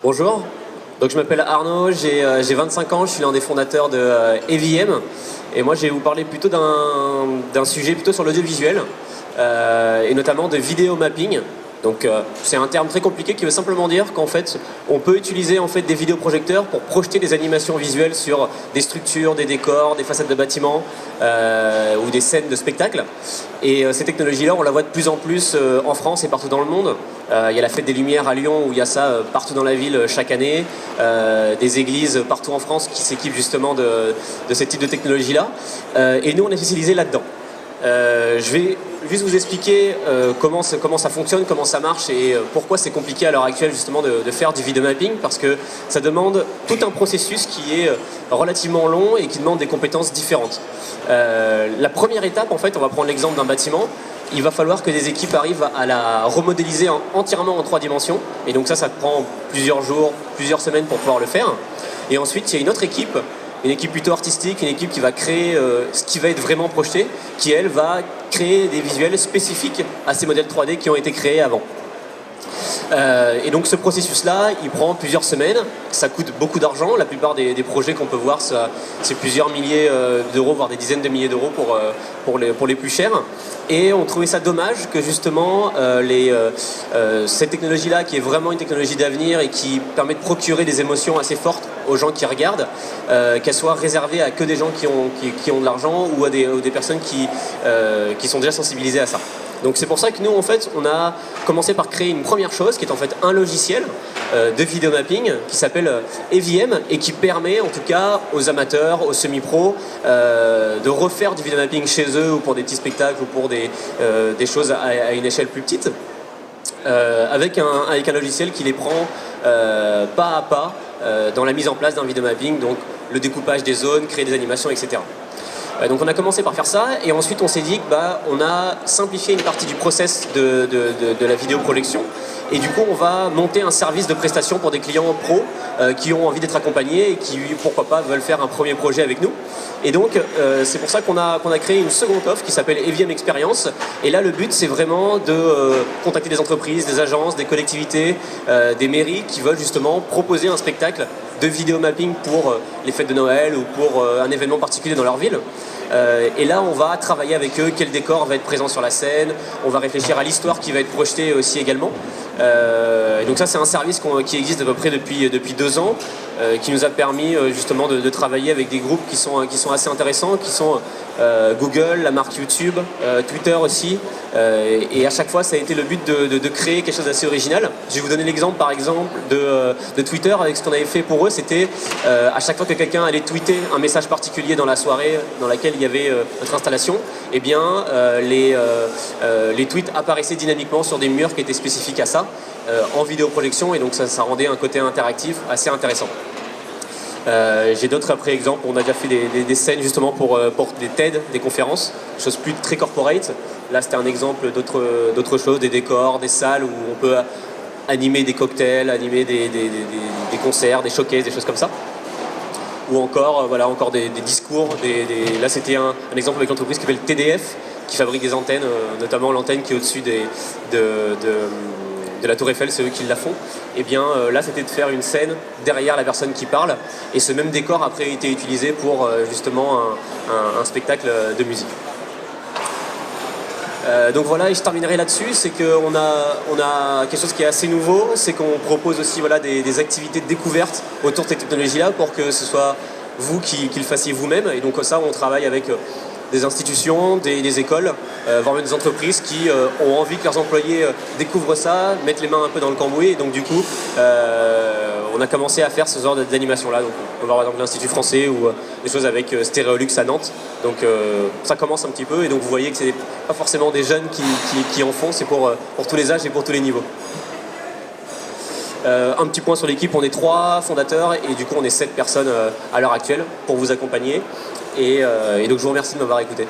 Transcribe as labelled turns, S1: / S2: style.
S1: Bonjour, donc je m'appelle Arnaud, j'ai 25 ans, je suis l'un des fondateurs de EVM et moi je vais vous parler plutôt d'un sujet plutôt sur l'audiovisuel et notamment de vidéo mapping. Donc c'est un terme très compliqué qui veut simplement dire qu'en fait on peut utiliser en fait des vidéoprojecteurs pour projeter des animations visuelles sur des structures, des décors, des façades de bâtiments ou des scènes de spectacle. Et ces technologies-là, on la voit de plus en plus en France et partout dans le monde. Il y a la Fête des Lumières à Lyon où il y a ça partout dans la ville chaque année. Des églises partout en France qui s'équipent justement de ce type de technologie-là. Et nous, on est spécialisés là-dedans. Je vais juste vous expliquer comment ça fonctionne, comment ça marche et pourquoi c'est compliqué à l'heure actuelle justement de faire du video mapping, parce que ça demande tout un processus qui est relativement long et qui demande des compétences différentes. La première étape, en fait, on va prendre l'exemple d'un bâtiment. Il va falloir que des équipes arrivent à la remodéliser entièrement en 3 dimensions, et donc ça prend plusieurs jours, plusieurs semaines pour pouvoir le faire. Et ensuite, il y a une autre équipe, une équipe plutôt artistique, une équipe qui va créer ce qui va être vraiment projeté, qui elle va créer des visuels spécifiques à ces modèles 3D qui ont été créés avant. Et donc ce processus-là, il prend plusieurs semaines, ça coûte beaucoup d'argent. La plupart des projets qu'on peut voir, c'est plusieurs milliers d'euros, voire des dizaines de milliers d'euros pour les plus chers. Et on trouvait ça dommage que justement cette technologie-là, qui est vraiment une technologie d'avenir et qui permet de procurer des émotions assez fortes aux gens qui regardent, qu'elle soit réservée à que des gens qui ont de l'argent ou à des personnes qui sont déjà sensibilisées à ça. Donc c'est pour ça que nous, en fait, on a commencé par créer une première chose qui est en fait un logiciel de vidéo mapping qui s'appelle EVM et qui permet en tout cas aux amateurs, aux semi-pros de refaire du vidéo mapping chez eux ou pour des petits spectacles ou pour des choses à une échelle plus petite avec un logiciel qui les prend pas à pas dans la mise en place d'un vidéo mapping, donc le découpage des zones, créer des animations, etc. Donc on a commencé par faire ça et ensuite on s'est dit qu'on a simplifié une partie du process de la vidéoprojection et du coup on va monter un service de prestation pour des clients pros qui ont envie d'être accompagnés et qui pourquoi pas veulent faire un premier projet avec nous. Et donc c'est pour ça qu'on a créé une seconde offre qui s'appelle EVM Experience, et là le but c'est vraiment de contacter des entreprises, des agences, des collectivités, des mairies qui veulent justement proposer un spectacle de vidéo mapping pour les fêtes de Noël ou pour un événement particulier dans leur ville. Et là on va travailler avec eux, quel décor va être présent sur la scène, on va réfléchir à l'histoire qui va être projetée aussi également. Donc ça c'est un service qui existe à peu près depuis 2 ans, qui nous a permis justement de travailler avec des groupes qui sont assez intéressants, qui sont Google, la marque YouTube, Twitter aussi, et à chaque fois ça a été le but de créer quelque chose d'assez original. Je vais vous donner l'exemple par exemple de Twitter. Avec ce qu'on avait fait pour eux, c'était à chaque fois que quelqu'un allait tweeter un message particulier dans la soirée dans laquelle il y avait notre installation, eh bien les tweets apparaissaient dynamiquement sur des murs qui étaient spécifiques à ça, en vidéoprojection, et donc ça rendait un côté interactif assez intéressant. J'ai d'autres après exemples. On a déjà fait des scènes justement pour des TED, des conférences, choses plus très corporate. Là c'était un exemple d'autres choses, des décors, des salles où on peut animer des cocktails, animer des concerts, des showcases, des choses comme ça. Ou encore, encore des discours. Là c'était un exemple avec l'entreprise qui s'appelle TDF, qui fabrique des antennes, notamment l'antenne qui est au-dessus de la Tour Eiffel, c'est eux qui la font. Et bien là c'était de faire une scène derrière la personne qui parle, et ce même décor après a été utilisé pour justement un spectacle de musique. Donc voilà, et je terminerai là-dessus, c'est qu'on a quelque chose qui est assez nouveau, c'est qu'on propose aussi des activités de découverte autour de cette technologie-là pour que ce soit vous qui le fassiez vous-même. Et donc ça, on travaille avec des institutions, des écoles, voire même des entreprises qui ont envie que leurs employés découvrent ça, mettent les mains un peu dans le cambouis. Et donc du coup, on a commencé à faire ce genre d'animation-là. Donc on va voir dans l'Institut français ou des choses avec Stéréolux à Nantes. Donc ça commence un petit peu, et donc vous voyez que c'est pas forcément des jeunes qui en font, c'est pour tous les âges et pour tous les niveaux. Un petit point sur l'équipe, on est 3 fondateurs et du coup on est 7 personnes à l'heure actuelle pour vous accompagner. Et donc je vous remercie de m'avoir écouté.